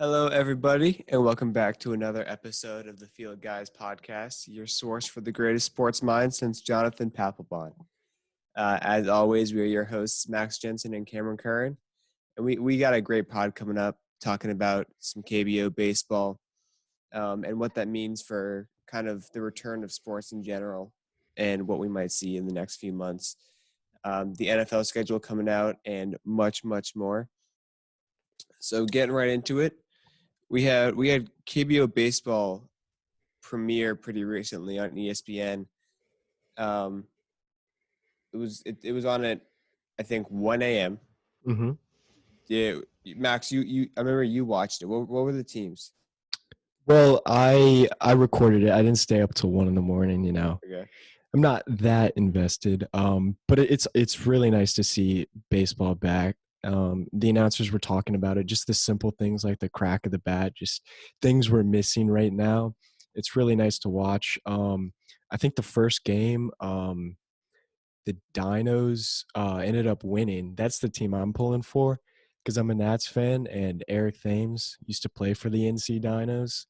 Hello, everybody, and welcome back to another episode of the Field Guys podcast, your source for the greatest sports mind since Jonathan Papelbon. As always, we are your hosts, Max Jensen and Cameron Curran, and we got a great pod coming up talking about some KBO baseball and what that means for kind of the return of sports in general and what we might see in the next few months. The NFL schedule coming out and much, much more. So getting right into it. We had KBO baseball premiere pretty recently on ESPN. Um, it was on at I think 1 a.m. Mm-hmm. Yeah, Max, you I remember you watched it. What were the teams? Well, I recorded it. I didn't stay up till 1 in the morning. Okay. I'm not that invested. But it's really nice to see baseball back. The announcers were talking about it, just the simple things like the crack of the bat, just things we're missing right now. It's really nice to watch. I think the first game, the Dinos ended up winning. That's the team I'm pulling for because I'm a Nats fan, and Eric Thames used to play for the NC Dinos.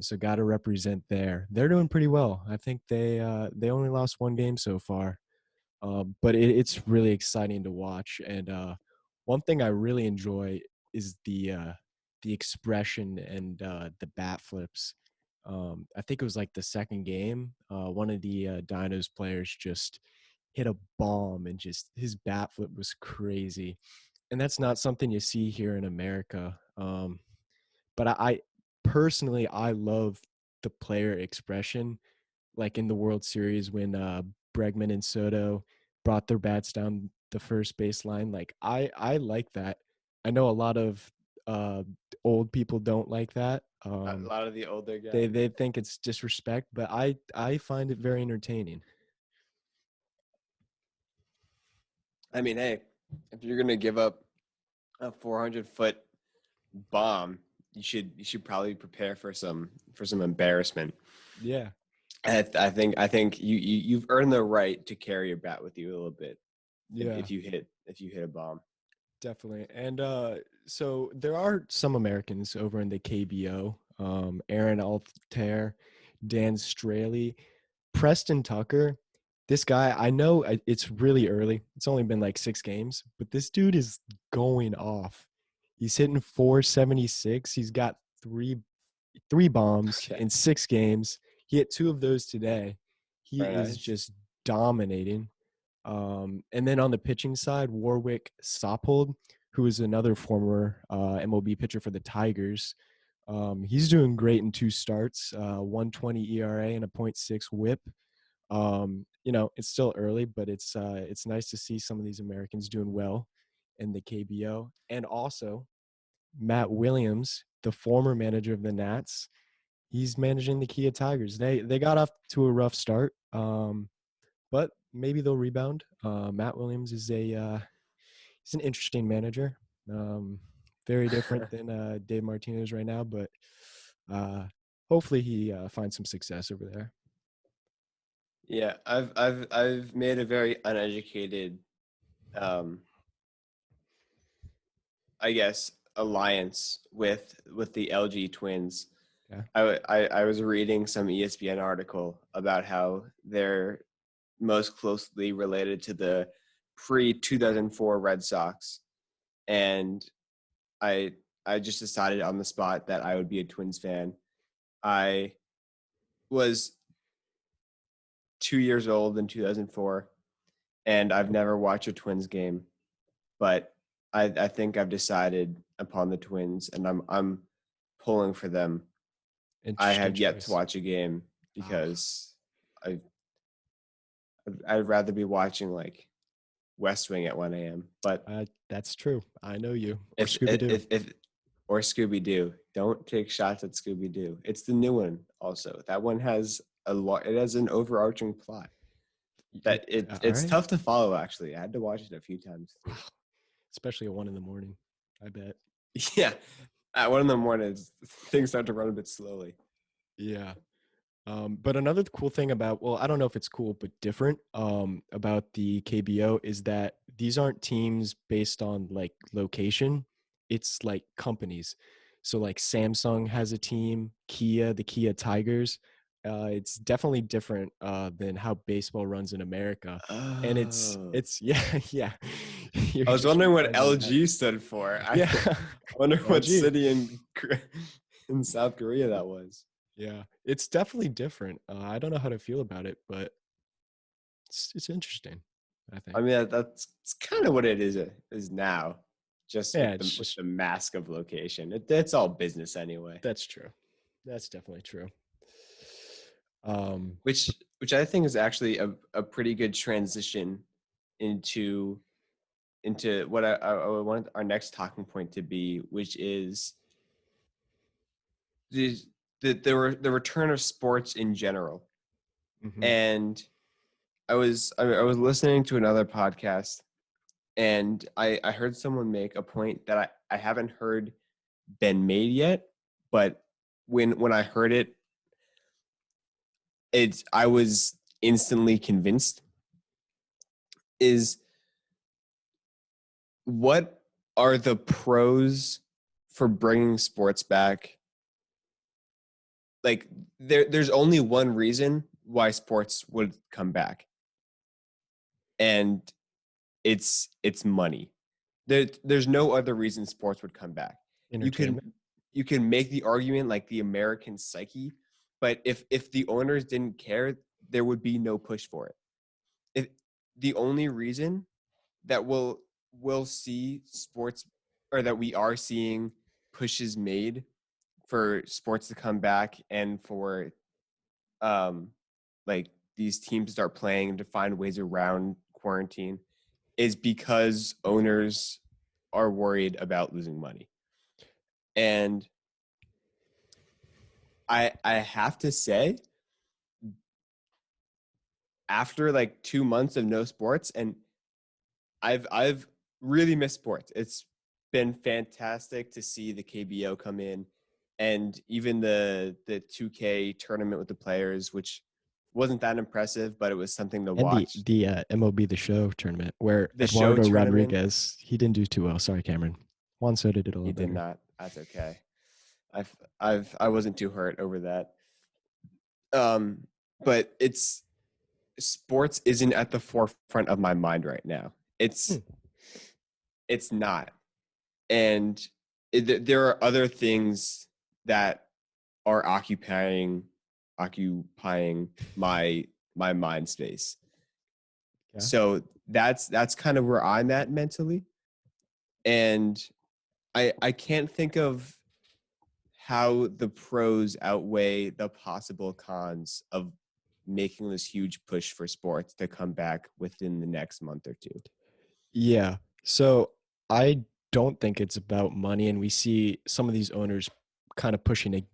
So got to represent there. They're doing pretty well. I think they only lost one game so far, but it's really exciting to watch. And one thing I really enjoy is the expression and the bat flips. I think it was like the second game. One of the Dinos players just hit a bomb, and just his bat flip was crazy. And that's not something you see here in America. But I personally, I love the player expression, like in the World Series when Bregman and Soto brought their bats down the first baseline. Like I like that. I know a lot of uh, old people don't like that. A lot of the older They guys. they think it's disrespect, but I find it very entertaining. I mean, hey, if you're gonna give up a 400-foot bomb, you should probably prepare for some embarrassment. Yeah, I think you've earned the right to carry your bat with you a little bit yeah. if you hit a bomb. Definitely. And so there are some Americans over in the KBO. Aaron Altair, Dan Straley, Preston Tucker. This guy, I know it's really early. It's only been like 6 games, but this dude is going off. He's hitting 476. He's got three bombs Okay, in 6 games. He hit 2 of those today. He very is nice. just dominating. And then on the pitching side, Warwick Soppold, who is another former MLB pitcher for the Tigers. He's doing great in 2 starts, 120 ERA and a .6 WHIP. It's still early, but it's nice to see some of these Americans doing well in the KBO. And also Matt Williams, the former manager of the Nats, he's managing the Kia Tigers. They got off to a rough start. But maybe they'll rebound. Matt Williams is he's an interesting manager. Very different than Dave Martinez right now, but uh, hopefully he finds some success over there. Yeah, I've made a very uneducated, um, I guess, alliance with the LG twins. Yeah. I was reading some ESPN article about how they're most closely related to the pre-2004 Red Sox, and I I just decided on the spot that I would be a Twins fan. I was 2 years old in 2004, and I've never watched a Twins game, but I think I've decided upon the Twins, and I'm pulling for them. I Interesting have yet to choice. watch a game Oh, because I I'd rather be watching like West Wing at 1 a.m. But that's true. I know you. Or if Scooby Doo. if or Scooby Doo, don't take shots at Scooby Doo. It's the new one also. That one has a lot. It has an overarching plot that All it's right. tough to follow. Actually, I had to watch it a few times through. Especially at 1 in the morning. I bet. Yeah, at 1 in the morning, things start to run a bit slowly. Yeah. But another cool thing about, well, I don't know if it's cool, but different about the KBO is that these aren't teams based on like location. It's like companies. So like Samsung has a team, the Kia Tigers. It's definitely different than how baseball runs in America. And Oh. it's yeah, yeah. You're I was just wondering what realizing that. LG stood for. I Yeah. wonder what LG. city in South Korea that was. Yeah. It's definitely different. I don't know how to feel about it, but it's interesting, I I think. mean, that's kind of what it is now, just Yeah, with it's with just the mask of location. It's all business anyway. that's true. That's definitely true. Um, Which I think is actually a pretty good transition into what I want our next talking point to be, which is the the return of sports in general. mhm. And I was listening to another podcast, and I heard someone make a point that I haven't heard been made yet, but when I heard it, I was instantly convinced. Is what are the pros for bringing sports back? Like there's only one reason why sports would come back, and it's money. There's no other reason sports would come back. You can Entertainment. you can make the argument like the American psyche, but if the owners didn't care, there would be no push for it. If the only reason that we'll see sports, or that we are seeing pushes made for sports to come back, and for um like these teams start playing and to find ways around quarantine, is because owners are worried about losing money. And I have to say, after like 2 months of no sports, and I've really missed sports. It's been fantastic to see the KBO come in, and even the 2K tournament with the players, which wasn't that impressive, but it was something to And watch. the MLB The Show tournament where The show Eduardo tournament, Rodriguez, he didn't do too well. Sorry, Cameron. Juan Soto did a he little did better. not. That's okay. I wasn't too hurt over that. But it's sports isn't at the forefront of my mind right now. Hmm. It's not, and there are other things that are occupying my mind space. Yeah. So that's kind of where I'm at mentally, and I can't think of how the pros outweigh the possible cons of making this huge push for sports to come back within the next month or two. Yeah. So I don't think it's about money. And we see some of these owners kind of pushing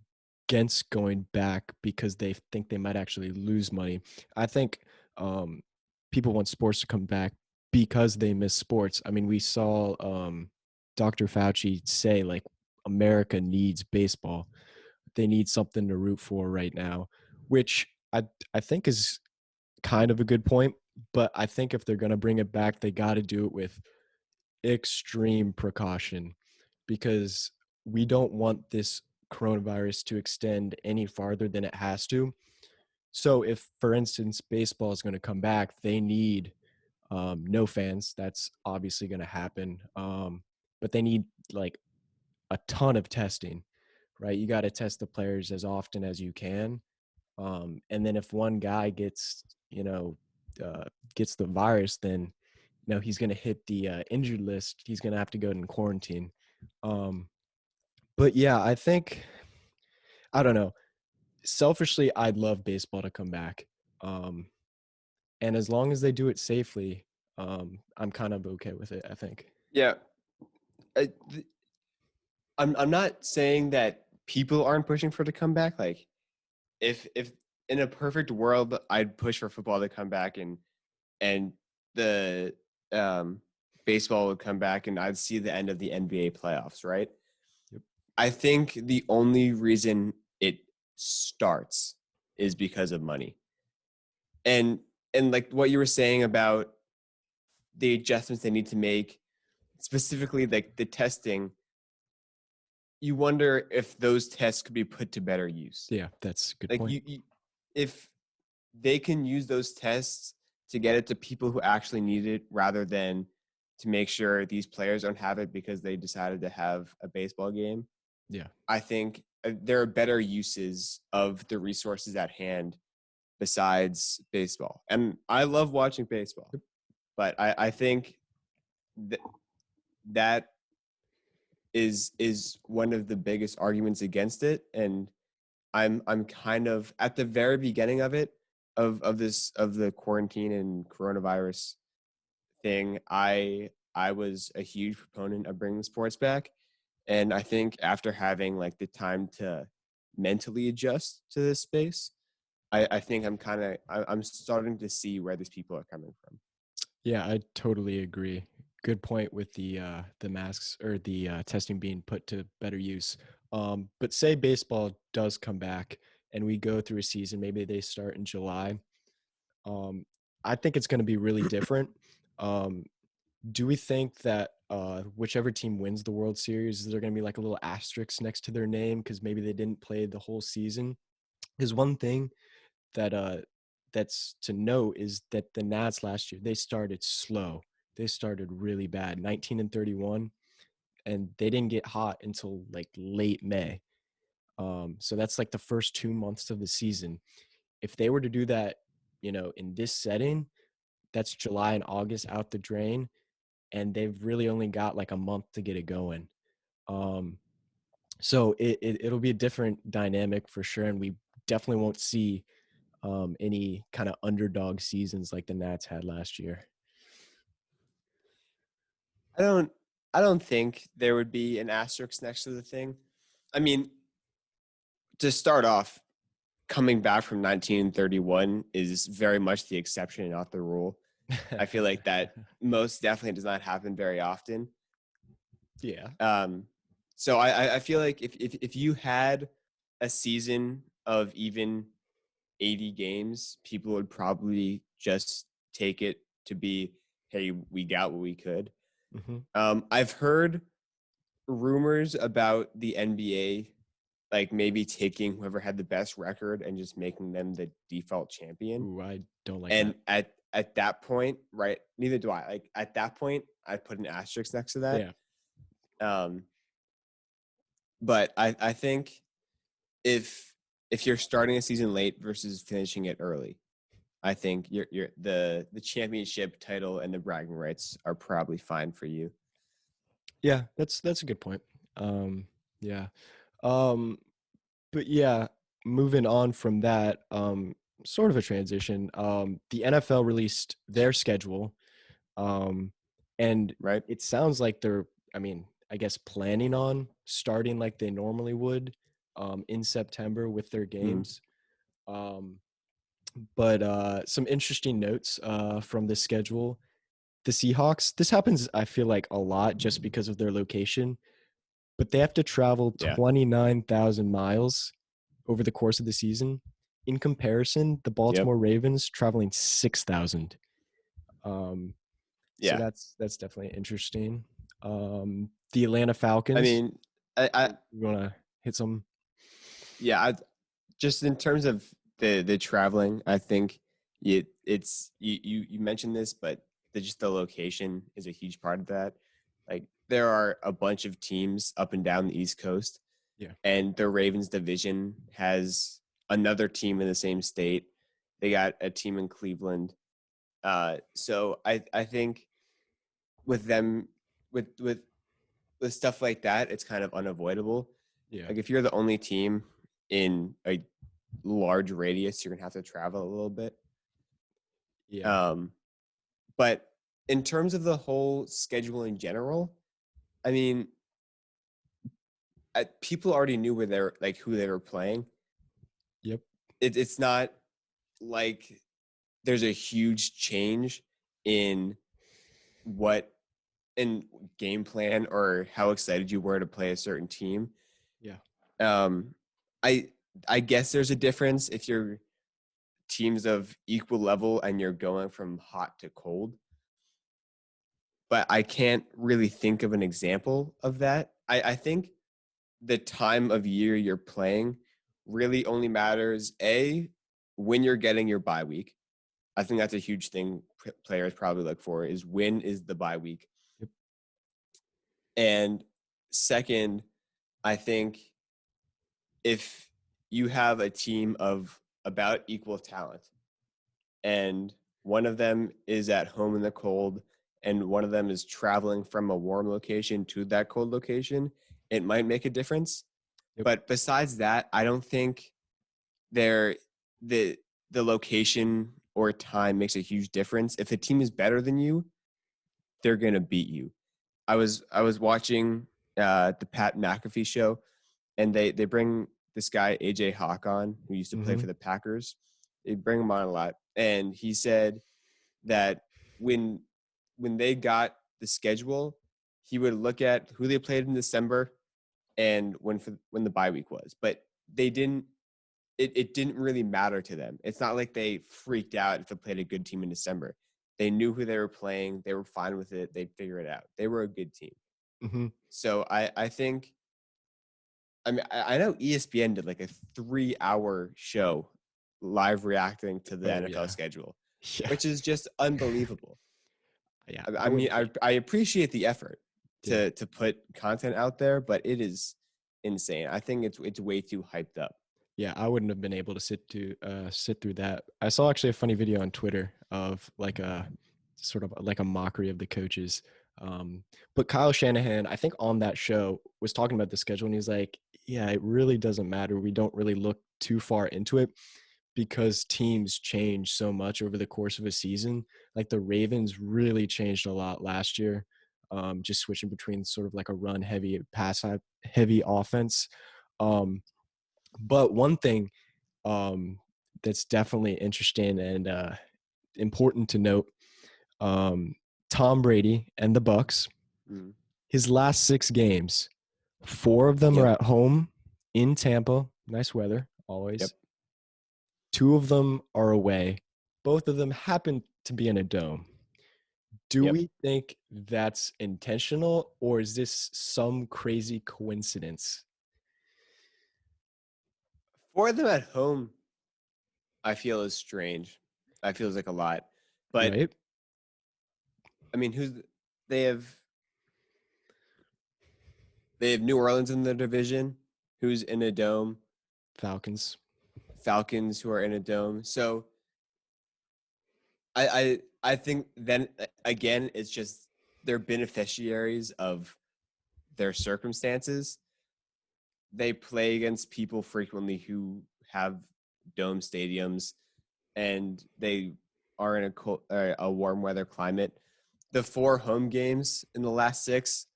against going back because they think they might actually lose money. I think um, people want sports to come back because they miss sports. I mean, we saw Dr. Fauci say, like, America needs baseball. They need something to root for right now, which I think is kind of a good point. But I think if they're going to bring it back, they got to do it with extreme precaution, because we don't want this coronavirus to extend any farther than it has to. So if, for instance, baseball is going to come back, they need no fans. That's obviously going to happen. But they need like a ton of testing, right? You got to test the players as often as you can. And then if one guy uh, gets the virus, then he's going to hit the injured list. He's going to have to go in quarantine. Um, but yeah, I don't know. Selfishly, I'd love baseball to come back. Um, and as long as they do it safely, I'm kind of okay with it, I think. Yeah, I, I'm not saying that people aren't pushing for it to come back. Like if in a perfect world, I'd push for football to come back, and the um, baseball would come back, and I'd see the end of the NBA playoffs. Right. Yep. I think the only reason it starts is because of money, and like what you were saying about the adjustments they need to make, specifically like the testing. you wonder if those tests could be put to better use. Yeah, that's a good Like point. if they can use those tests to get it to people who actually need it rather than to make sure these players don't have it because they decided to have a baseball game. Yeah. I think there are better uses of the resources at hand besides baseball. And I love watching baseball, but I think that that is one of the biggest arguments against it. And I'm kind of at the very beginning of it, of the quarantine and coronavirus thing. I was a huge proponent of bringing sports back, and I think after having like the time to mentally adjust to this space, I think I'm starting to see where these people are coming from. Yeah, I totally agree. Good point with the masks or the testing being put to better use. But say baseball does come back and we go through a season, maybe they start in July. Um, I think it's going to be really different. Um, do we think that whichever team wins the World Series, is there going to be like a little asterisk next to their name because maybe they didn't play the whole season? Because one thing that that's to note is that the Nats last year, they started slow. They started really bad, 19-31, and they didn't get hot until like late May. So that's like the first 2 months of the season. If they were to do that, in this setting, that's July and August out the drain, and they've really only got like a month to get it going. Um, so it'll be a different dynamic for sure, and we definitely won't see any kind of underdog seasons like the Nats had last year. I don't I don't think there would be an asterisk next to the thing. I mean, to start off, coming back from 1931 is very much the exception, not the rule. I feel like that most definitely does not happen very often. Yeah. So I feel like if you had a season of even 80 games, people would probably just take it to be, hey, we got what we could. Mm-hmm. I've heard rumors about the NBA, like maybe taking whoever had the best record and just making them the default champion. Ooh, I don't like And that. at that point, right? Neither do I. Like at that point, I put an asterisk next to that. Yeah. Um, but I think if you're starting a season late versus finishing it early, I think you're the championship title and the bragging rights are probably fine for you. Yeah, that's a good point. Yeah. Um, but yeah, moving on from that, sort of a transition. The NFL released their schedule, um, and Right? it sounds like they're, I mean, I guess planning on starting like they normally would, in September with their Mm. games. Um, but some interesting notes from the schedule. The Seahawks, this happens, I feel like, a lot just because of their location, but they have to travel Yeah. 29,000 miles over the course of the season. In comparison, the Yep. Baltimore Ravens traveling 6,000. So Yeah. that's definitely interesting. The Atlanta I Falcons, mean, I you want to hit some? yeah, just in terms of the traveling, I think you mentioned this, but just the location is a huge part of that. Like there are a bunch of teams up and down the East Coast, Yeah. and the Ravens division has another team in the same state. They got a team in Cleveland. So I think with them with stuff like that, it's kind of unavoidable. Yeah. Like if you're the only team in a large radius, you're gonna have to travel a little bit. Yeah. Um, but in terms of the whole schedule in general, I mean, people already knew where they're like who they were playing. Yep. It's not like there's a huge change in what in game plan or how excited you were to play a certain team. Yeah. Um, I I guess there's a difference if you're teams of equal level and you're going from hot to cold. But I can't really think of an example of that. I think the time of year you're playing really only matters, when you're getting your bye week. I think that's a huge thing players probably look for, is when is the bye week. Yep. And second, I think if you have a team of about equal talent and one of them is at home in the cold and one of them is traveling from a warm location to that cold location, it might make a difference. Yep. But besides that, I don't think the location or time makes a huge difference. If a team is better than you, they're going to beat you. I was watching the Pat McAfee show, and they bring this guy AJ Hawk on, who used to play for the Packers. They bring him on a lot, and he said that when they got the schedule, he would look at who they played in December and when the bye week was, but they didn't. It didn't really matter to them. It's not like they freaked out if they played a good team in December. They knew who they were playing. They were fine with it. They'd figure it out. They were a good team. Mm-hmm. So I think, I mean, I know ESPN did like a 3-hour show live reacting to the NFL schedule, which is just unbelievable. Yeah. I mean, I appreciate the effort to put content out there, but it is insane. I think it's way too hyped up. Yeah, I wouldn't have been able to sit through that. I saw actually a funny video on Twitter of like a sort of like a mockery of the coaches. But Kyle Shanahan, I think on that show, was talking about the schedule, and he's like, yeah, it really doesn't matter. We don't really look too far into it because teams change so much over the course of a season. Like the Ravens really changed a lot last year, just switching between sort of like a run heavy, pass heavy offense. But one thing that's definitely interesting and important to note, Tom Brady and the Bucks, his last 6 games, 4 of them are at home in Tampa. Nice weather, always. Yep. 2 of them are away. Both of them happen to be in a dome. Do we think that's intentional, or is this some crazy coincidence? For them at home, I feel is strange. I feels like a lot, but right? I mean, they have New Orleans in the division, who's in a dome. Falcons, who are in a dome. So I think then again, it's just they're beneficiaries of their circumstances. They play against people frequently who have dome stadiums, and they are in a warm weather climate. The 4 home games in the last 6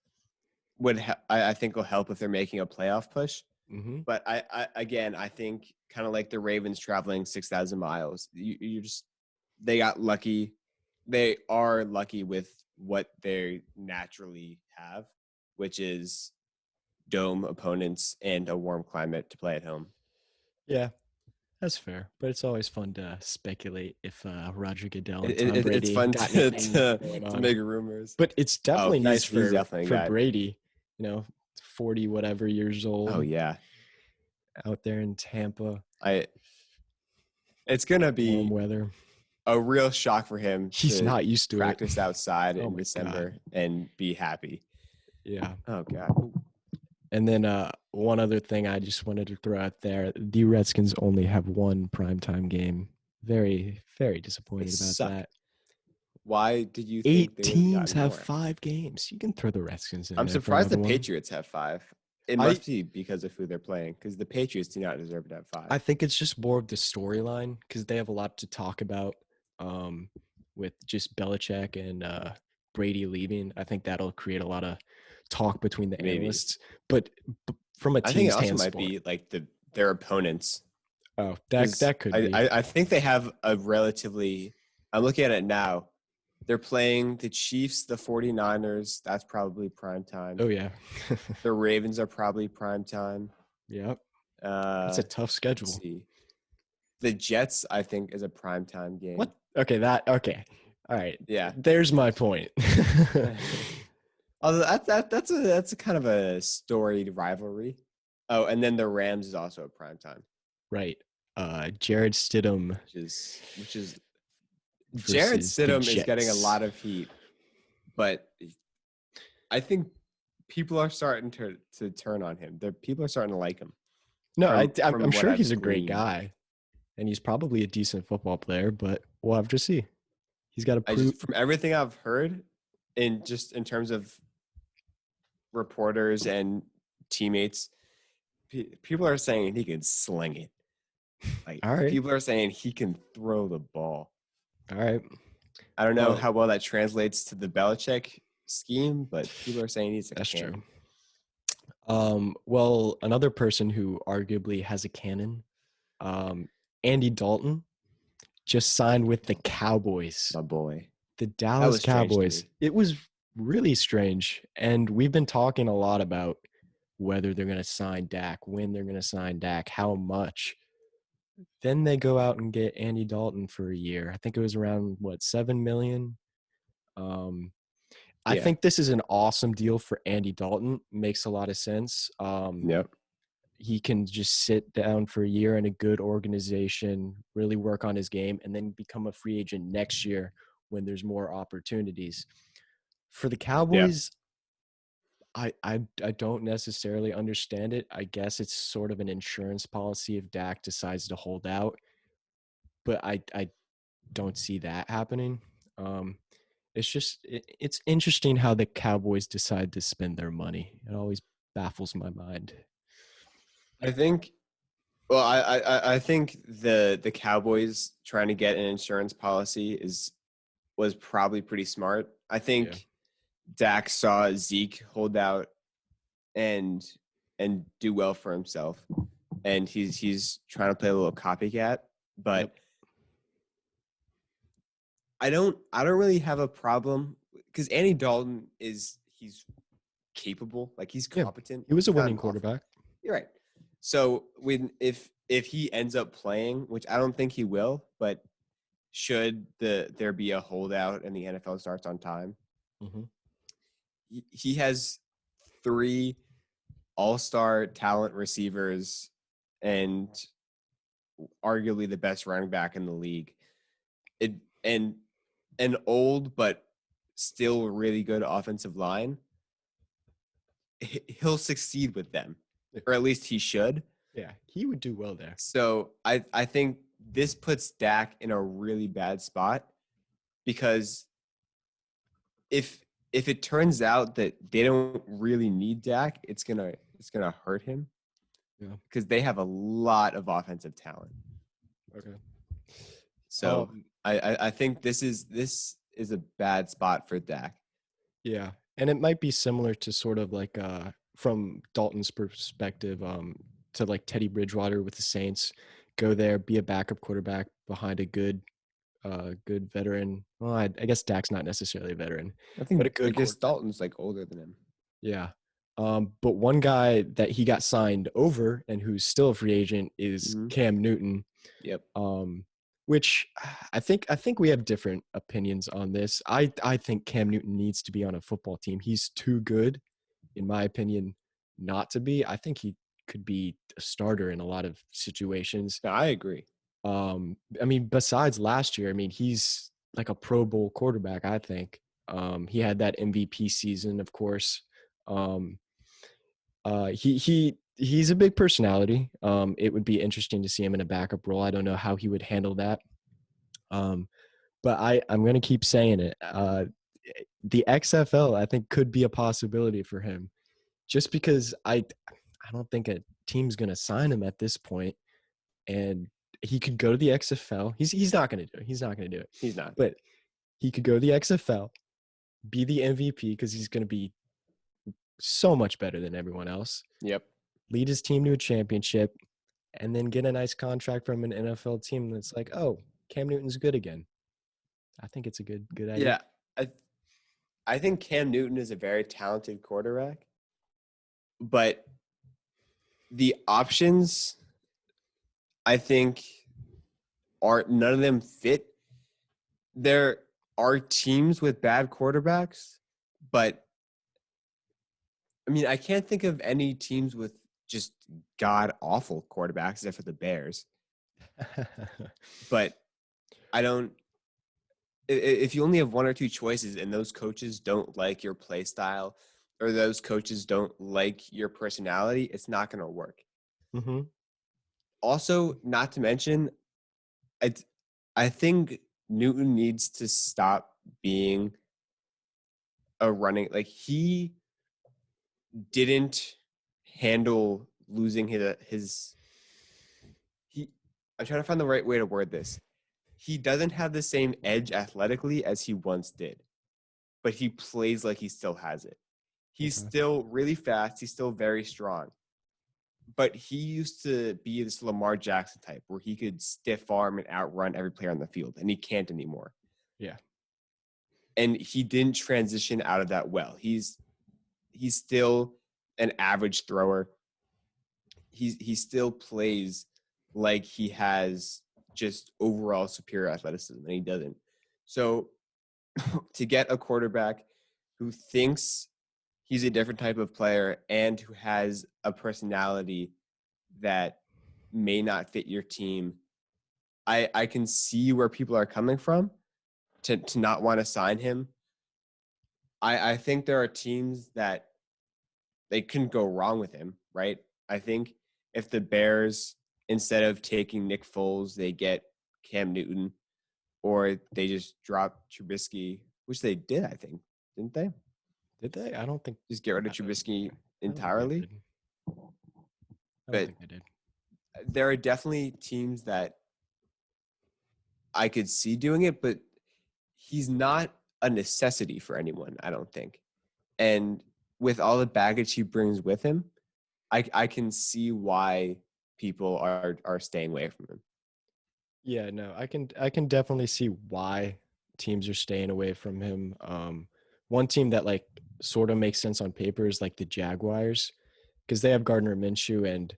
I think will help if they're making a playoff push. Mm-hmm. But I think kind of like the Ravens traveling 6,000 miles, they got lucky. They are lucky with what they naturally have, which is dome opponents and a warm climate to play at home. Yeah, that's fair. But it's always fun to speculate if Roger Goodell and Tom Brady it's fun got to make rumors. But it's definitely nice for definitely Brady, 40 whatever years old. Oh yeah, out there in Tampa. It's gonna be warm weather. A real shock for him. He's not used to practice outside in December and be happy. Yeah. Oh God. And then one other thing I just wanted to throw out there: the Redskins only have 1 primetime game. Very, very disappointed about that. Why did you 8 think teams have more? 5 games? You can throw the Redskins in. I'm surprised the Patriots have 5. It must be because of who they're playing, because the Patriots do not deserve to have 5. I think it's just more of the storyline because they have a lot to talk about with just Belichick and Brady leaving. I think that'll create a lot of talk between the analysts. But from a team standpoint, I think it also might be like their opponents. Oh, that could be. I think they have a relatively. I'm looking at it now. They're playing the Chiefs, the 49ers. That's probably prime time. Oh, yeah. The Ravens are probably prime time. Yep. It's a tough schedule. Let's see. The Jets, I think, is a prime time game. What? Okay. Okay. All right. Yeah. There's my point. Although that's a kind of a storied rivalry. Oh, and then the Rams is also a prime time, Right. Jared Stidham which is Jared versus the Stidham is getting a Jets. lot of heat, but I think people are starting to turn on him. People are starting to like him No, I'm from what sure I've he's a great gleaned. guy, and he's probably a decent football player, but we'll have to see. He's got to I prove. just from everything I've heard, in terms of reporters and teammates, people are saying he can sling it. Like All right. people are saying he can throw the ball. All right. I don't know Well, how well that translates to the Belichick scheme, but people are saying he's a that's cannon. true. Well, another person who arguably has a cannon, Andy Dalton, just signed with the Cowboys, My boy. the That Dallas was strange to Cowboys. me. It was really strange, and we've been talking a lot about whether they're going to sign Dak, when they're going to sign Dak, how much. Then they go out and get Andy Dalton for a year. I think it was around what, 7 million. Um, I Yeah. think this is an awesome deal for Andy Dalton. Makes a lot of sense. Yep. He can just sit down for a year in a good organization, really work on his game, and then become a free agent next year when there's more opportunities. For the Yeah. Cowboys, I don't necessarily understand it. I guess it's sort of an insurance policy if Dak decides to hold out, but I don't see that happening. Um, it's interesting how the Cowboys decide to spend their money. It always baffles my mind. I think. Well, I think the Cowboys trying to get an insurance policy was probably pretty smart. I Yeah. think Dak saw Zeke hold out and do well for himself, and he's trying to play a little copycat. But Yep. I don't really have a problem because Andy Dalton he's capable, like he's Yeah. competent. He was a He's not winning an awful. quarterback. You're right. So if he ends up playing, which I don't think he will, but should there be a holdout and the NFL starts on time, Mm-hmm. he has 3 all-star talent receivers and arguably the best running back in the league. It and an old but still really good offensive line. He'll succeed with them, or at least he should. Yeah, he would do well there. So I think this puts Dak in a really bad spot because if it turns out that they don't really need Dak, it's gonna hurt him. Yeah. Because they have a lot of offensive talent. Okay. So I think this is a bad spot for Dak. Yeah, and it might be similar to sort of like from Dalton's perspective, to like Teddy Bridgewater with the Saints, go there, be a backup quarterback behind a good veteran. Well, I guess Dak's not necessarily a veteran, I but a think good quarterback. Dalton's like older than him. Yeah. But one guy that he got signed over and who's still a free agent is Mm-hmm. Cam Newton. Yep. Which I think we have different opinions on this. I think Cam Newton needs to be on a football team. He's too good, in my opinion, not to be. I think he could be a starter in a lot of situations. No, I agree. I mean, besides last year, I mean, he's like a Pro Bowl quarterback, I think. He had that MVP season, of course. Um, he's a big personality. It would be interesting to see him in a backup role. I don't know how he would handle that. But I'm going to keep saying it. The XFL, I think, could be a possibility for him, just because I don't think a team's going to sign him at this point, and he could go to the XFL. He's not going to do it. He's not going to do it. He's not. But he could go to the XFL, be the MVP because he's going to be so much better than everyone else. Yep. Lead his team to a championship, and then get a nice contract from an NFL team that's like, oh, Cam Newton's good again. I think it's a good idea. Yeah. I think Cam Newton is a very talented quarterback, but the options I think none of them fit. There are teams with bad quarterbacks, but I mean, I can't think of any teams with just god awful quarterbacks except for the Bears. But I don't. If you only have one or two choices and those coaches don't like your play style or those coaches don't like your personality, it's not going to work. Mm-hmm. Also, not to mention, I think Newton needs to stop being a running, like he didn't handle losing his he I'm trying to find the right way to word this. He doesn't have the same edge athletically as he once did, but he plays like he still has it. He's Okay. still really fast. He's still very strong. But he used to be this Lamar Jackson type where he could stiff arm and outrun every player on the field, and he can't anymore. Yeah. And he didn't transition out of that well. He's still an average thrower. He still plays like he has just overall superior athleticism, and he doesn't. So to get a quarterback who thinks he's a different type of player and who has a personality that may not fit your team, I can see where people are coming from to not want to sign him. I think there are teams that they couldn't go wrong with him, right? I think if the Bears, instead of taking Nick Foles, they get Cam Newton, or they just drop Trubisky, which they did, I think, didn't they? Did they? I don't think. Just get rid of I don't, Trubisky I don't think they entirely. did. I don't But think they did. there are definitely teams that I could see doing it, but he's not a necessity for anyone, I don't think. And with all the baggage he brings with him, I can see why people are staying away from him. Yeah, no, I can definitely see why teams are staying away from him. One team that like sort of makes sense on paper is like the Jaguars because they have Gardner Minshew and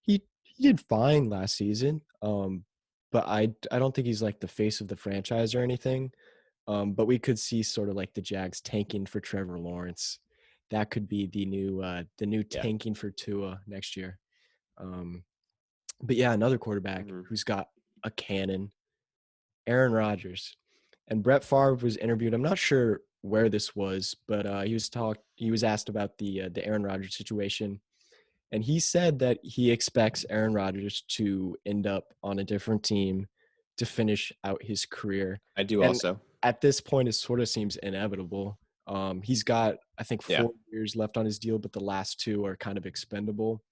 he did fine last season. But I don't think he's like the face of the franchise or anything. But we could see sort of like the Jags tanking for Trevor Lawrence. That could be the new Yeah. tanking for Tua next year. Um, but yeah, another quarterback Mm-hmm. who's got a cannon, Aaron Rodgers. And Brett Favre was interviewed. I'm not sure where this was, but he was asked about the Aaron Rodgers situation, and he said that he expects Aaron Rodgers to end up on a different team to finish out his career. I do And also. at this point, it sort of seems inevitable. He's got, I think, Yeah. 4 years left on his deal, but the last two are kind of expendable.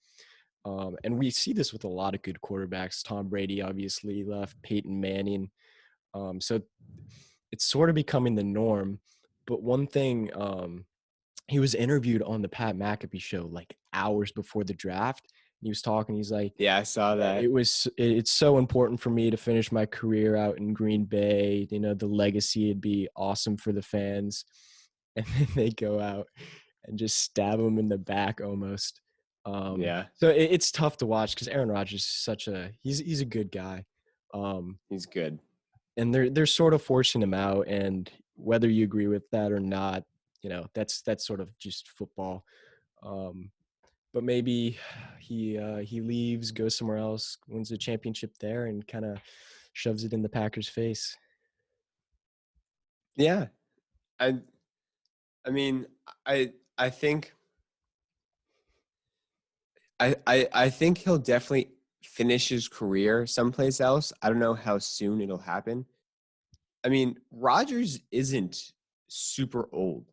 And we see this with a lot of good quarterbacks. Tom Brady obviously left, Peyton Manning. So it's sort of becoming the norm. But one thing, he was interviewed on the Pat McAfee show like hours before the draft. And he was talking. He's like, Yeah, I saw that. It's so important for me to finish my career out in Green Bay. You know, the legacy would be awesome for the fans. And then they go out and just stab him in the back almost. Yeah, So it's tough to watch because Aaron Rodgers is he's a good guy. he's good. And they're sort of forcing him out, and whether you agree with that or not, you know, that's sort of just football. Um, but maybe he leaves, goes somewhere else, wins a championship there, and kind of shoves it in the Packers' face. Yeah, I I mean, I think I think he'll definitely finish his career someplace else. I don't know how soon it'll happen. I mean, Rodgers isn't super old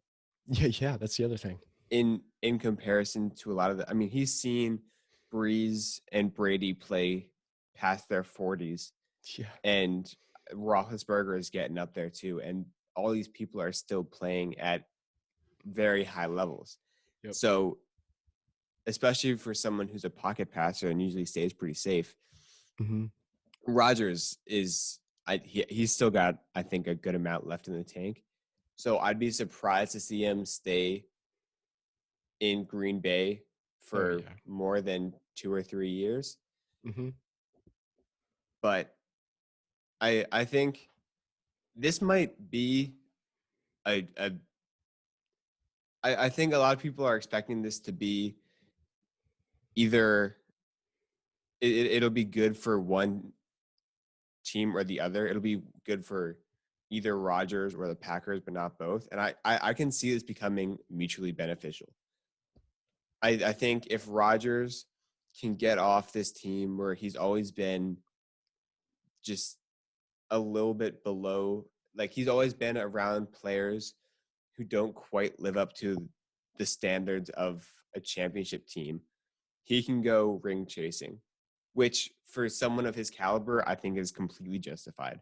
Yeah, that's the other thing. in comparison to a lot of the. I mean, he's seen Breeze and Brady play past their 40s, Yeah. and Roethlisberger is getting up there too, and all these people are still playing at very high levels. Yep. So, especially for someone who's a pocket passer and usually stays pretty safe, Mm-hmm. Rodgers is he's still got, I think, a good amount left in the tank. So I'd be surprised to see him stay in Green Bay Oh for yeah. more than 2 or 3 years. Mm-hmm. But I think this might be a I think a lot of people are expecting this to be either it'll be good for one team or the other. It'll be good for either Rodgers or the Packers, but not both. And I can see this becoming mutually beneficial. I think if Rodgers can get off this team where he's always been just a little bit below, like he's always been around players who don't quite live up to the standards of a championship team, he can go ring chasing, which for someone of his caliber, I think is completely justified.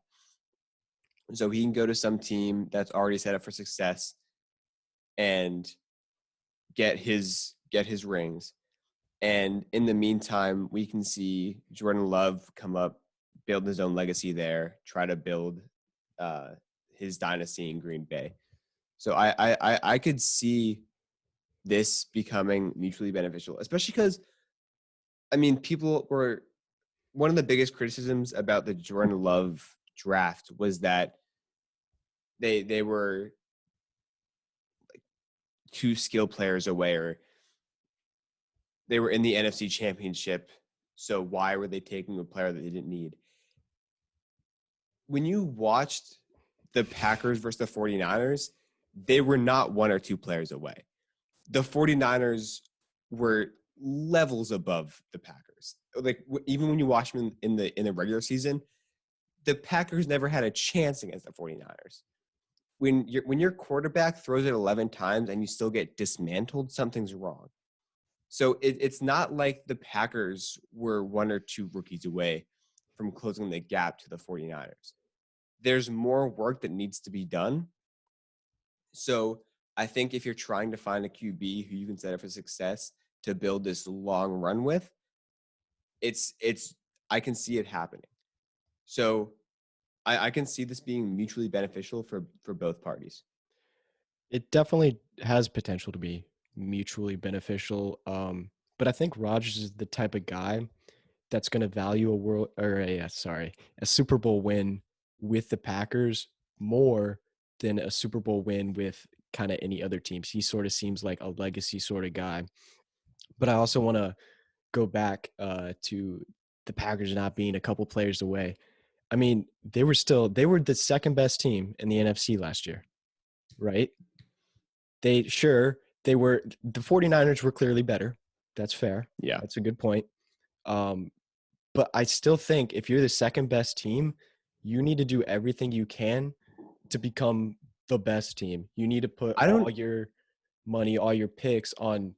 So he can go to some team that's already set up for success and get his rings. And in the meantime, we can see Jordan Love come up, build his own legacy there, try to build his dynasty in Green Bay. So I could see this becoming mutually beneficial, especially because, I mean, people were one of the biggest criticisms about the Jordan Love draft was that they were like two skill players away, or they were in the NFC Championship. So why were they taking a player that they didn't need? When you watched the Packers versus the 49ers, they were not one or two players away. The 49ers were levels above the Packers. Like even when you watch them in the regular season, the Packers never had a chance against the 49ers. When your quarterback throws it 11 times and you still get dismantled, something's wrong. So it's not like the Packers were one or two rookies away from closing the gap to the 49ers. There's more work that needs to be done. So I think if you're trying to find a QB who you can set up for success to build this long run with, it's I can see it happening. So I can see this being mutually beneficial for both parties. It definitely has potential to be mutually beneficial. But I think Rodgers is the type of guy that's going to value a Super Bowl win with the Packers more than a Super Bowl win with kind of any other teams. He sort of seems like a legacy sort of guy. But I also want to go back to the Packers not being a couple players away. I mean, they were the second best team in the NFC last year, right? The 49ers were clearly better. That's fair. Yeah. That's a good point. But I still think if you're the second best team, you need to do everything you can to become the best team. You need to put all your money, all your picks on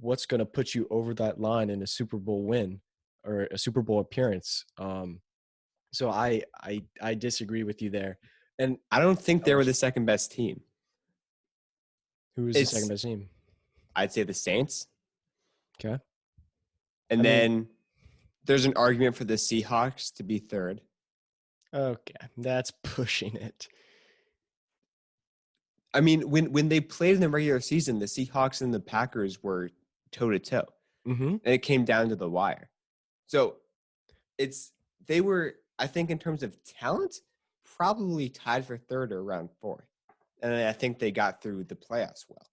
what's going to put you over that line in a Super Bowl win or a Super Bowl appearance. So I disagree with you there. And I don't think they were the second best team. Who was the second best team? I'd say the Saints. Okay. And then there's an argument for the Seahawks to be third. Okay, that's pushing it. I mean, when they played in the regular season, the Seahawks and the Packers were toe-to-toe. Mm-hmm. And it came down to the wire. So they were, I think in terms of talent, probably tied for third or around fourth. And I think they got through the playoffs well.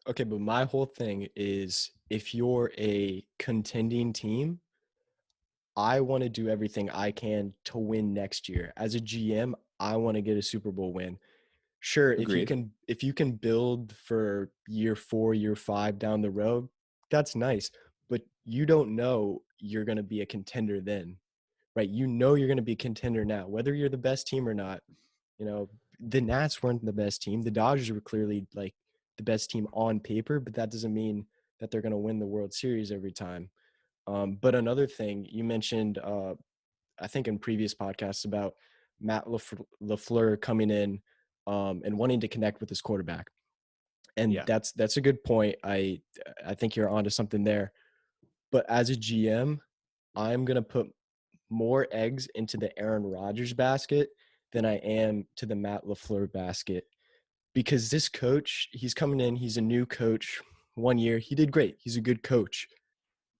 Okay, but my whole thing is if you're a contending team, I want to do everything I can to win next year. As a GM, I want to get a Super Bowl win. Sure, Agreed. if you can build for year 4, year 5 down the road, that's nice. But you don't know you're going to be a contender then, right? You know you're going to be a contender now, whether you're the best team or not. You know, the Nats weren't the best team. The Dodgers were clearly like the best team on paper, but that doesn't mean that they're going to win the World Series every time. But another thing you mentioned, I think in previous podcasts about Matt LaFleur coming in and wanting to connect with his quarterback, and that's a good point. I think you're onto something there. But as a GM, I'm gonna put more eggs into the Aaron Rodgers basket than I am to the Matt LaFleur basket, because this coach, he's coming in, he's a new coach. 1 year, he did great. He's a good coach.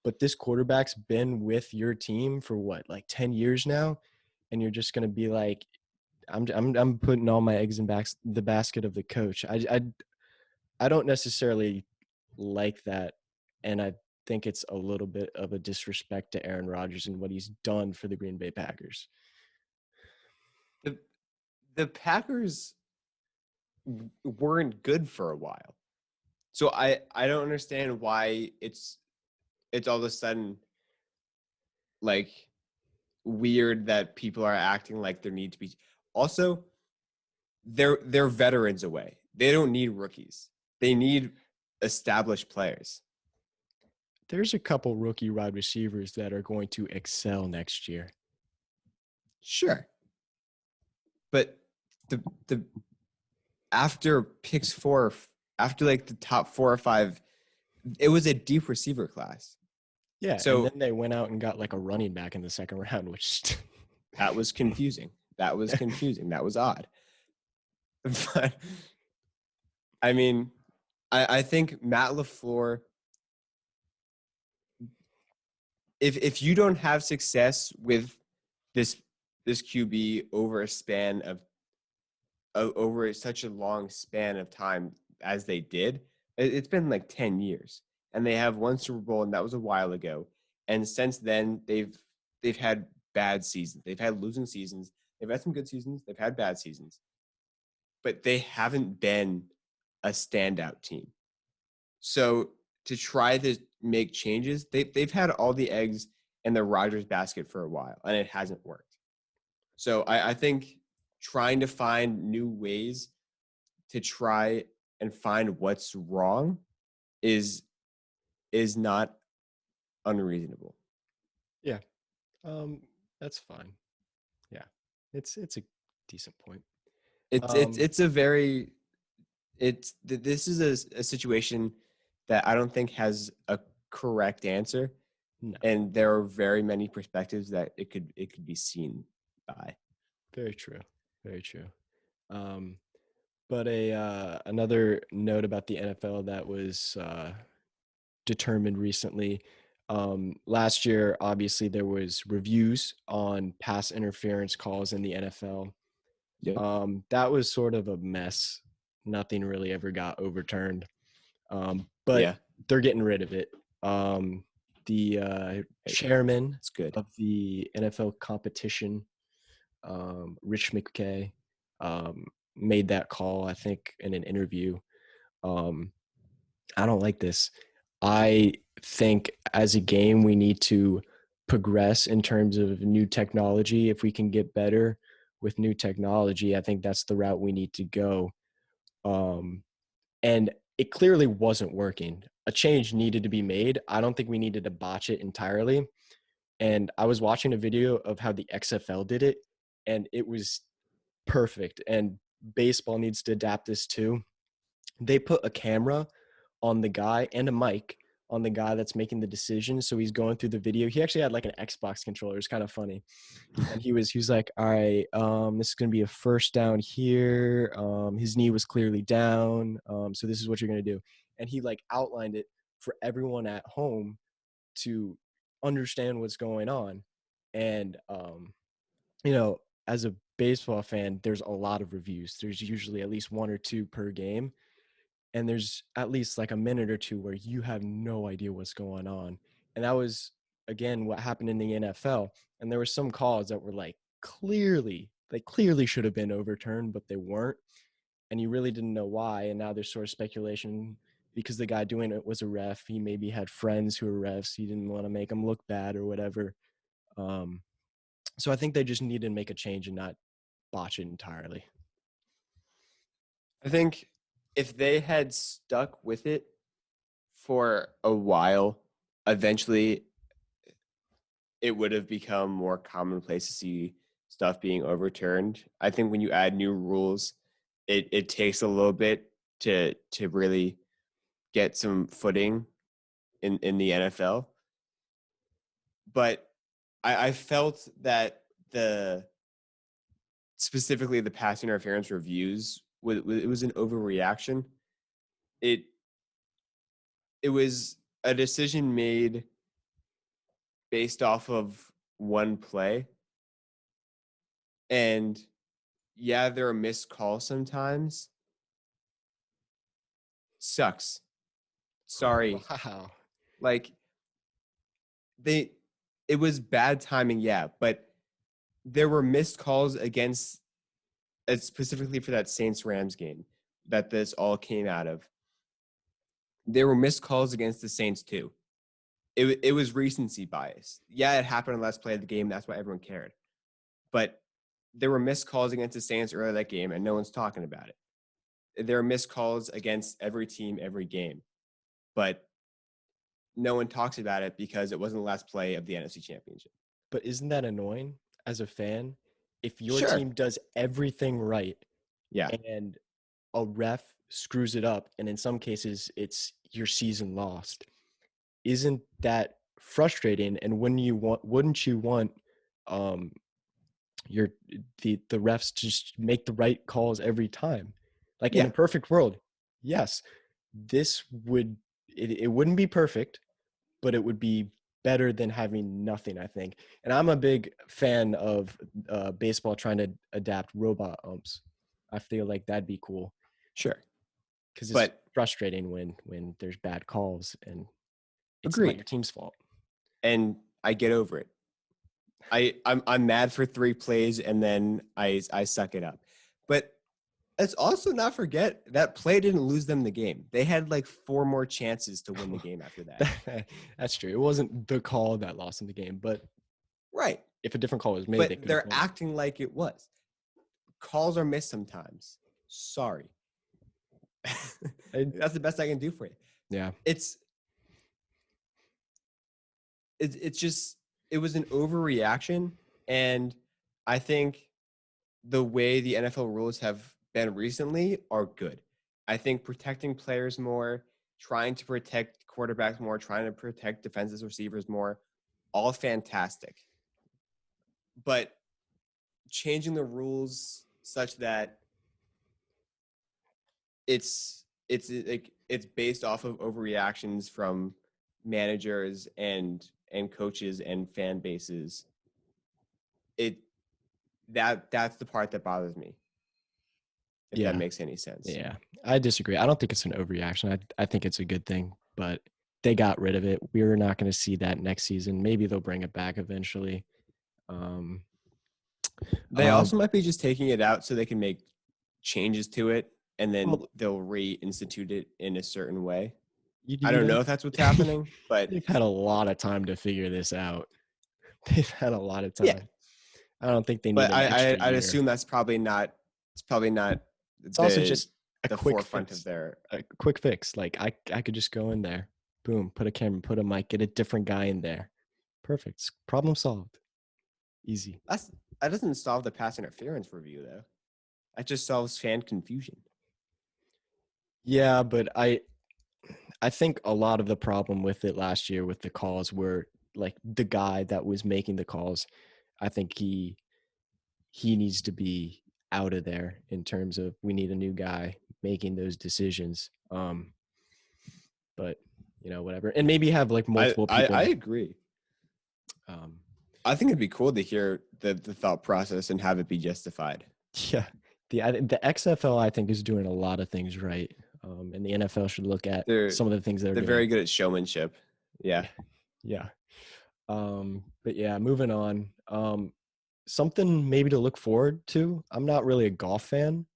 But this quarterback's been with your team for what, like 10 years now, and you're just gonna be like, I'm putting all my eggs in the basket of the coach. I don't necessarily like that, and think it's a little bit of a disrespect to Aaron Rodgers and what he's done for the Green Bay Packers. The Packers weren't good for a while. So I don't understand why it's all of a sudden like weird that people are acting like there need to be. Also, they're veterans away. They don't need rookies. They need established players. There's a couple rookie wide receivers that are going to excel next year. Sure. But the after picks 4, after like the top 4 or 5, it was a deep receiver class. Yeah, So and then they went out and got like a running back in the second round, which that was confusing. That was confusing. That was odd. But I mean, I think Matt LaFleur, if you don't have success with this QB over a span of over such a long span of time as they did, it's been like 10 years, and they have one Super Bowl, and that was a while ago. And since then, they've had bad seasons. They've had losing seasons. They've had some good seasons. They've had bad seasons, but they haven't been a standout team. So to try to make changes, they've had all the eggs in the Rodgers basket for a while, and it hasn't worked. So I think trying to find new ways to try and find what's wrong is not unreasonable. Yeah, that's fine. Yeah, it's a decent point. It's a very this is a situation that I don't think has a correct answer. No. And there are very many perspectives that it could be seen by. Very true. Very true. But another note about the NFL that was determined recently. Last year, obviously, there was reviews on pass interference calls in the NFL. Yep. That was sort of a mess. Nothing really ever got overturned. But Yeah. they're getting rid of it. The chairman That's good. of the NFL competition, Rich McKay, made that call, I think, in an interview. I don't like this. I think as a game, we need to progress in terms of new technology. If we can get better with new technology, I think that's the route we need to go. And it clearly wasn't working. A change needed to be made. I don't think we needed to botch it entirely. And I was watching a video of how the XFL did it, and it was perfect. And baseball needs to adapt this too. They put a camera on the guy and a mic on the guy that's making the decision. So he's going through the video. He actually had like an Xbox controller. It's kind of funny. And he was like, all right, this is going to be a first down here. His knee was clearly down. So this is what you're going to do. And he like outlined it for everyone at home to understand what's going on. And, as a baseball fan, there's a lot of reviews. There's usually at least 1 or 2 per game. And there's at least like a minute or two where you have no idea what's going on. And that was, again, what happened in the NFL. And there were some calls that were like clearly should have been overturned, but they weren't. And you really didn't know why. And now there's sort of speculation because the guy doing it was a ref. He maybe had friends who were refs. He didn't want to make them look bad or whatever. So I think they just need to make a change and not botch it entirely. I think if they had stuck with it for a while, eventually it would have become more commonplace to see stuff being overturned. I think when you add new rules, it takes a little bit to really get some footing in the NFL. But I felt that specifically the pass interference reviews, it was an overreaction. It was a decision made based off of one play. And yeah, there are missed calls sometimes. Sucks. Sorry. Wow. Like it was bad timing, yeah, but there were missed calls against specifically for that Saints Rams game that this all came out of. There were missed calls against the Saints too. It was recency bias. Yeah, it happened on the last play of the game. That's why everyone cared. But there were missed calls against the Saints earlier that game, and no one's talking about it. There are missed calls against every team, every game. But no one talks about it because it wasn't the last play of the NFC Championship. But isn't that annoying as a fan? If your Sure. team does everything right Yeah. and a ref screws it up, and in some cases it's your season lost, isn't that frustrating? And wouldn't you want your the refs to just make the right calls every time? Like in Yeah. a perfect world, yes, this would it wouldn't be perfect, but it would be better than having nothing, I think. And I'm a big fan of baseball trying to adapt robot umps. I feel like that'd be cool Sure. because it's But frustrating when there's bad calls and it's not agreed. your team's fault. And I get over it. I'm mad for 3 plays and then I suck it up. But let's also not forget that play didn't lose them the game. They had like 4 more chances to win the game after that. That's true. It wasn't the call that lost them the game, but Right. if a different call was made, they But could have they're won. acting like it was. Calls are missed sometimes. Sorry. That's the best I can do for you. Yeah. It's just it was an overreaction, and I think the way the NFL rules have been recently are good. I think protecting players more, trying to protect quarterbacks more, trying to protect defensive receivers more, all fantastic. But changing the rules such that it's based off of overreactions from managers and coaches and fan bases, that's the part that bothers me, if that makes any sense. Yeah, I disagree. I don't think it's an overreaction. I think it's a good thing, but they got rid of it. We're not going to see that next season. Maybe they'll bring it back eventually. They also might be just taking it out so they can make changes to it, and then they'll reinstitute it in a certain way. I don't know if that's what's happening, but they've had a lot of time to figure this out. They've had a lot of time. Yeah. I don't think they need but an extra I'd year. assume that's probably not. It's probably not. It's also just a quick forefront fix. Of their a quick fix. Like I could just go in there, boom, put a camera, put a mic, get a different guy in there. Perfect. Problem solved. Easy. That doesn't solve the pass interference review though. That just solves fan confusion. Yeah, but I think a lot of the problem with it last year with the calls were like the guy that was making the calls. I think he needs to be out of there in terms of we need a new guy making those decisions. But whatever, and maybe have like multiple people. I agree. I think it'd be cool to hear the thought process and have it be justified. Yeah, the XFL I think is doing a lot of things right, and the NFL should look at some of the things they're very good at showmanship. Yeah. But yeah, moving on. Something maybe to look forward to. I'm not really a golf fan,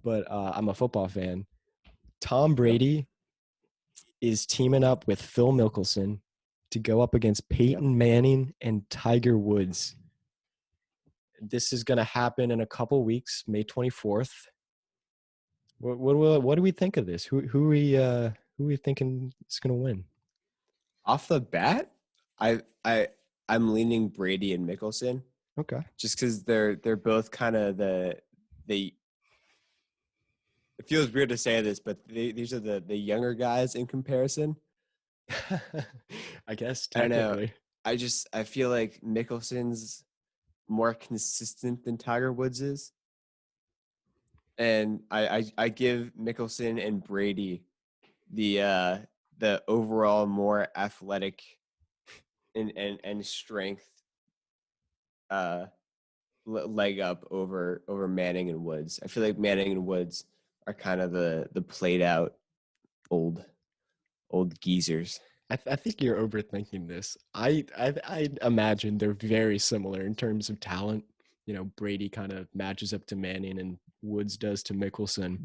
but I'm a football fan. Tom Brady is teaming up with Phil Mickelson to go up against Peyton Manning and Tiger Woods. This is going to happen in a couple weeks, May 24th. What do we think of this? Who are we thinking is going to win? Off the bat, I'm leaning Brady and Mickelson. Okay. Just because they're both kind of the it feels weird to say this, but these are the younger guys in comparison. I guess technically. I don't know. I feel like Mickelson's more consistent than Tiger Woods is. And I give Mickelson and Brady the overall more athletic and strength leg up over Manning and Woods. I feel like Manning and Woods are kind of the played out old geezers. I think you're overthinking this. I imagine they're very similar in terms of talent. You know, Brady kind of matches up to Manning, and Woods does to Mickelson.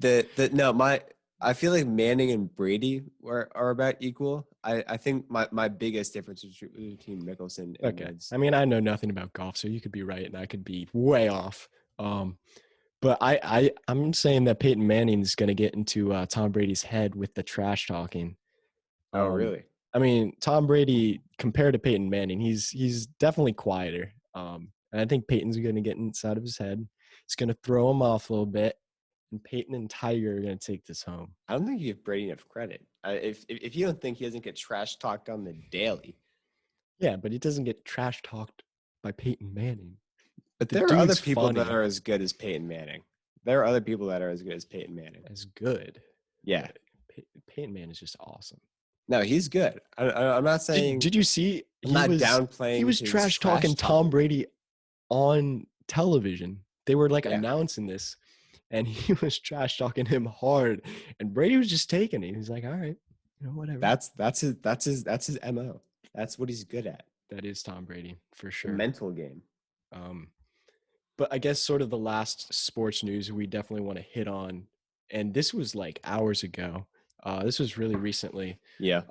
I feel like Manning and Brady are about equal. I think my biggest difference is between Mickelson and Okay. Woods. I mean, I know nothing about golf, so you could be right and I could be way off. But I'm saying that Peyton Manning is going to get into Tom Brady's head with the trash talking. Oh, Um, really? I mean, Tom Brady compared to Peyton Manning, he's definitely quieter. And I think Peyton's going to get inside of his head. It's going to throw him off a little bit, and Peyton and Tiger are going to take this home. I don't think you give Brady enough credit. If you don't think he doesn't get trash talked on the daily, Yeah, but he doesn't get trash talked by Peyton Manning. but The there are other dude's people that funny. are as good as Peyton Manning. There are other people that are as good as Peyton Manning. As good. Yeah. Peyton Manning is just awesome. No, he's good. I'm not saying. Did you see I'm not downplaying. he was his trash talking Tom Brady on television. They were like Yeah. announcing this, and he was trash talking him hard, and Brady was just taking it. He was like, "All right, you know, whatever." That's his mo. That's what he's good at. That is Tom Brady for The sure. mental game. But I guess sort of the last sports news we definitely want to hit on, and this was like hours ago. This was really recently. Yeah.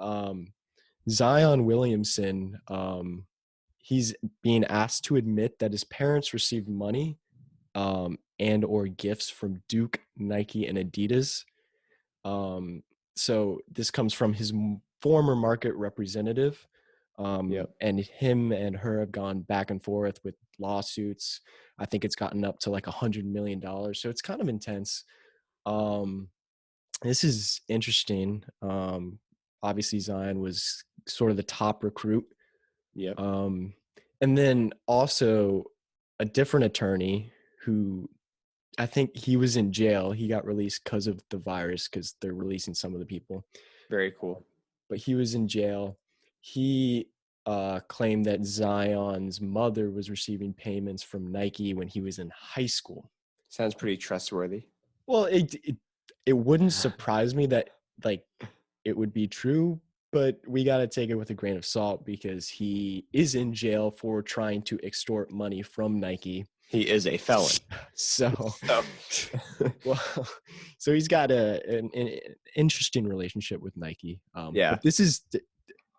Zion Williamson, he's being asked to admit that his parents received money and or gifts from Duke, Nike, and Adidas. So this comes from his former market representative. Yep. And him and her have gone back and forth with lawsuits. I think it's gotten up to like $100 million. So it's kind of intense. This is interesting. Obviously Zion was sort of the top recruit. Yep. And then also a different attorney who I think he was in jail. He got released because of the virus because they're releasing some of the people. Very cool. But he was in jail. He claimed that Zion's mother was receiving payments from Nike when he was in high school. Sounds pretty trustworthy. Well, it wouldn't surprise me that like it would be true, but we got to take it with a grain of salt because he is in jail for trying to extort money from Nike. He is a felon. So well, so he's got an interesting relationship with Nike. Yeah. But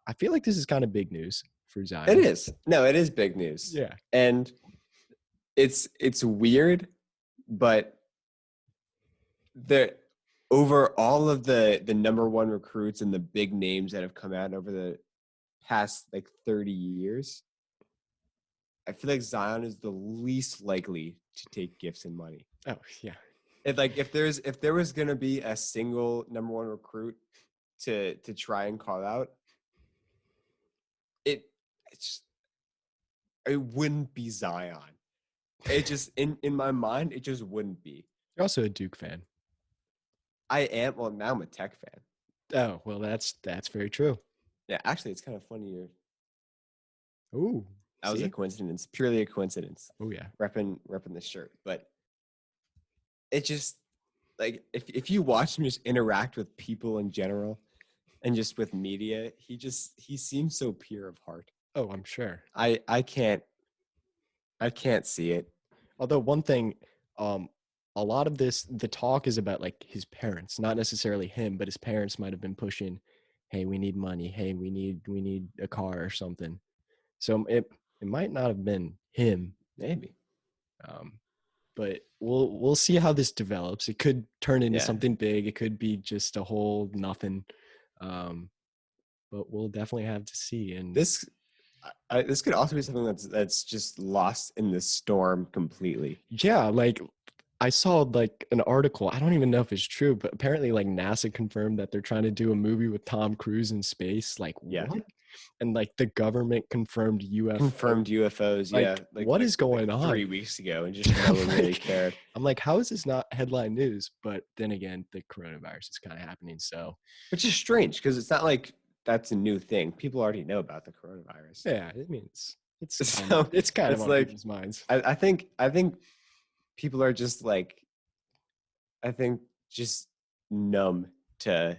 I feel like this is kind of big news for Zion. It is. No, it is big news. Yeah. And it's weird, but over all of the number one recruits and the big names that have come out over the past like 30 years, I feel like Zion is the least likely to take gifts and money. Oh yeah. If there was gonna be a single number one recruit to try and call out, it wouldn't be Zion. It just in my mind, it just wouldn't be. You're also a Duke fan. I am. Well, now I'm a Tech fan. Oh well, that's very true. Yeah, actually, it's kind of funny. Ooh, that was a coincidence, purely a coincidence. Oh yeah, repping the shirt, but it just like if you watch him just interact with people in general, and just with media, he seems so pure of heart. Oh, I'm sure. I can't see it. Although one thing, a lot of the talk is about like his parents, not necessarily him, but his parents might have been pushing, hey, we need money. Hey, we need a car or something. So it might not have been him. Maybe. But we'll see how this develops. It could turn into something big. It could be just a whole nothing. But we'll definitely have to see. And this could also be something that's just lost in the storm completely. Yeah, like I saw like an article. I don't even know if it's true, but apparently like NASA confirmed that they're trying to do a movie with Tom Cruise in space. Like what? And like the government confirmed UFOs. Like, what is going on? 3 weeks ago, and just no one really cared. I'm like, how is this not headline news? But then again, the coronavirus is kind of happening. So, which is strange because it's not like that's a new thing. People already know about the coronavirus. Yeah, it means it's kind of on like, people's minds. I think people are just like, just numb to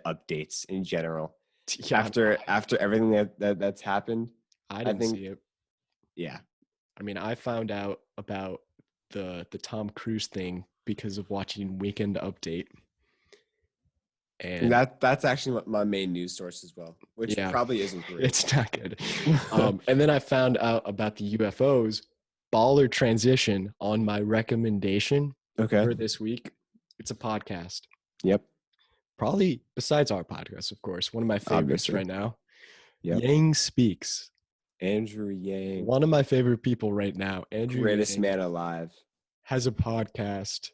updates in general. Yeah, after everything that's happened. I I didn't think, see it. yeah, I mean, I found out about the Tom Cruise thing because of watching Weekend Update. And that's actually my main news source as well, which yeah, probably isn't great. it's not good. And then I found out about the UFOs. Baller transition on my recommendation Okay. for this week. It's a podcast. Yep. Probably besides our podcast, of course, one of my favorites Obviously. right now. Yep. Yang Speaks. Andrew Yang, One of my favorite people right now. Andrew greatest Yang man alive. has a podcast,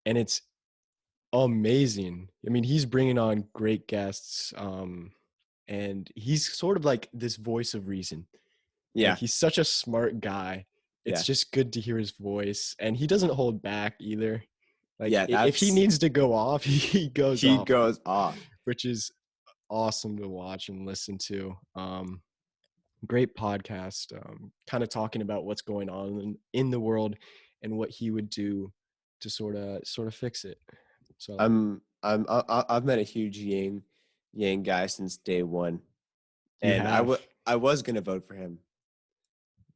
and it's amazing. I mean, he's bringing on great guests, and he's sort of like this voice of reason. Yeah. Like, he's such a smart guy. It's Yeah. just good to hear his voice, and he doesn't hold back either. Like, Yeah, if he needs to go off, he goes he off, goes off. which is awesome to watch and listen to. Great podcast, kind of talking about what's going on in the world and what he would do to sort of fix it. So I've met a huge Yang guy since day one, you and have. I was gonna vote for him,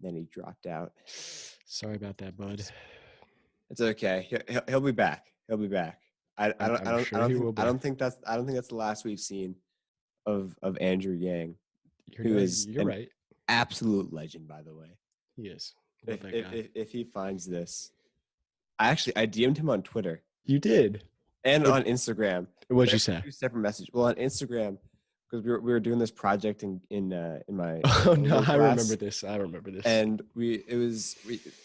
then he dropped out. Sorry about that, bud. It's okay. He'll be back. He'll be back. I'm sure he will be. I don't think that's the last we've seen of Andrew Yang, You're an right. absolute legend, by the way. He is. Love that guy. If he finds this, I DM'd him on Twitter You did. and on Instagram. What'd you say? Two separate messages. Well, on Instagram, because we were doing this project in my Oh no, class, I remember this. and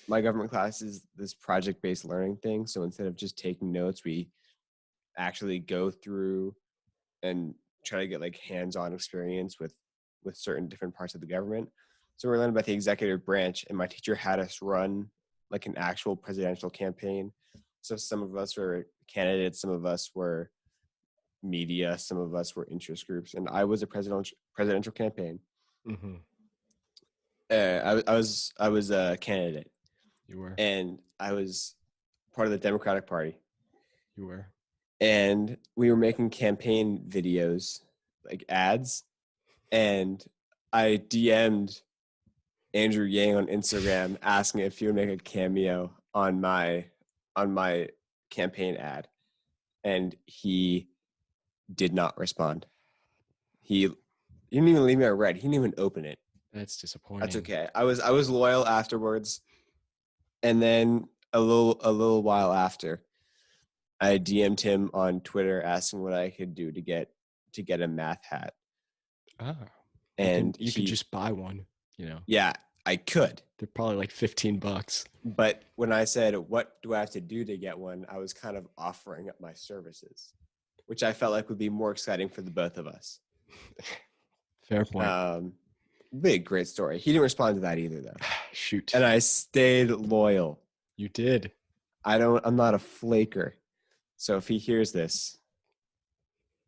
my government class is this project based learning thing. So instead of just taking notes, we actually go through and try to get like hands-on experience with certain different parts of the government. So we're learning about the executive branch, and my teacher had us run like an actual presidential campaign. So some of us were candidates, some of us were media, some of us were interest groups, and I was a presidential campaign. Mm-hmm. I was a candidate. You were. And I was part of the Democratic Party. You were. And we were making campaign videos, like ads, and I DM'd Andrew Yang on Instagram asking if he would make a cameo on my campaign ad, and he did not respond. He didn't even leave me a red. He didn't even open it. That's disappointing. That's okay. I was loyal afterwards, and then a little while after, I DM'd him on Twitter asking what I could do to get a math hat. Ah, And you could just buy one. Yeah, I could. They're probably like $15. But when I said, what do I have to do to get one, I was kind of offering up my services, which I felt like would be more exciting for the both of us. Fair point. Big, great story. He didn't respond to that either, though. Shoot. And I stayed loyal. You did. I'm not a flaker. So if he hears this,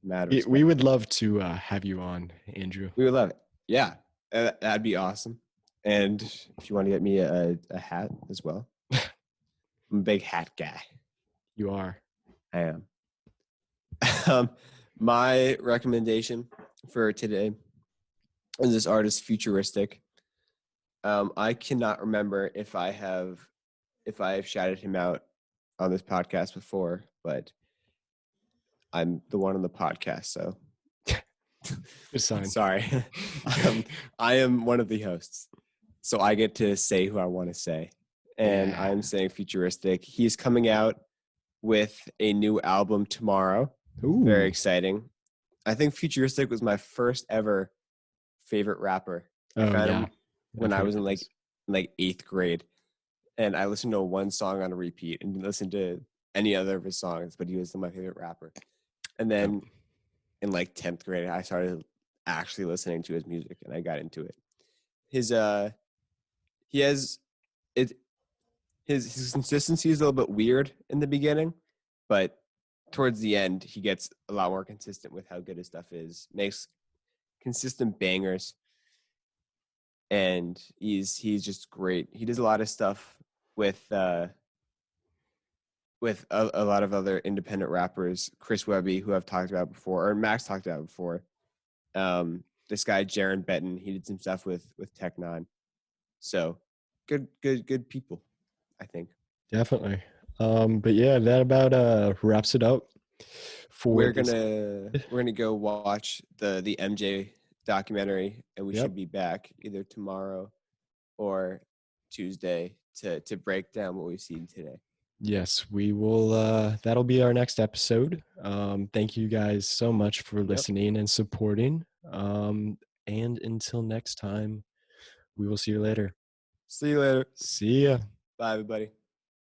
we would love to have you on, Andrew. We would love it. Yeah, that'd be awesome. And if you want to get me a hat as well, I'm a big hat guy. You are. I am. My recommendation for today is this artist, Futuristic. I cannot remember if I have shouted him out on this podcast before, but I'm the one on the podcast, so good sign. Sorry. I am one of the hosts, so I get to say who I want to say, and Yeah. I'm saying Futuristic. He's coming out with a new album tomorrow. Ooh. Very exciting. I think Futuristic was my first ever favorite rapper. I found him when I was in like 8th grade, and I listened to one song on a repeat and didn't listen to any other of his songs, but he was my favorite rapper. And then in like 10th grade, I started actually listening to his music, and I got into it. His consistency is a little bit weird in the beginning, but towards the end, he gets a lot more consistent with how good his stuff is. Makes consistent bangers, and he's just great. He does a lot of stuff with a lot of other independent rappers, Chris Webby, who I've talked about before, or Max talked about before. This guy Jaron Benton, he did some stuff with Tech Nine. So good people, I think. Definitely. But yeah, that about wraps it up for We're this. gonna go watch the MJ documentary, and we Yep. should be back either tomorrow or Tuesday to break down what we've seen today. Yes, we will. That'll be our next episode. Thank you guys so much for listening and supporting. And until next time, we will see you later. See you later. See ya. Bye, everybody.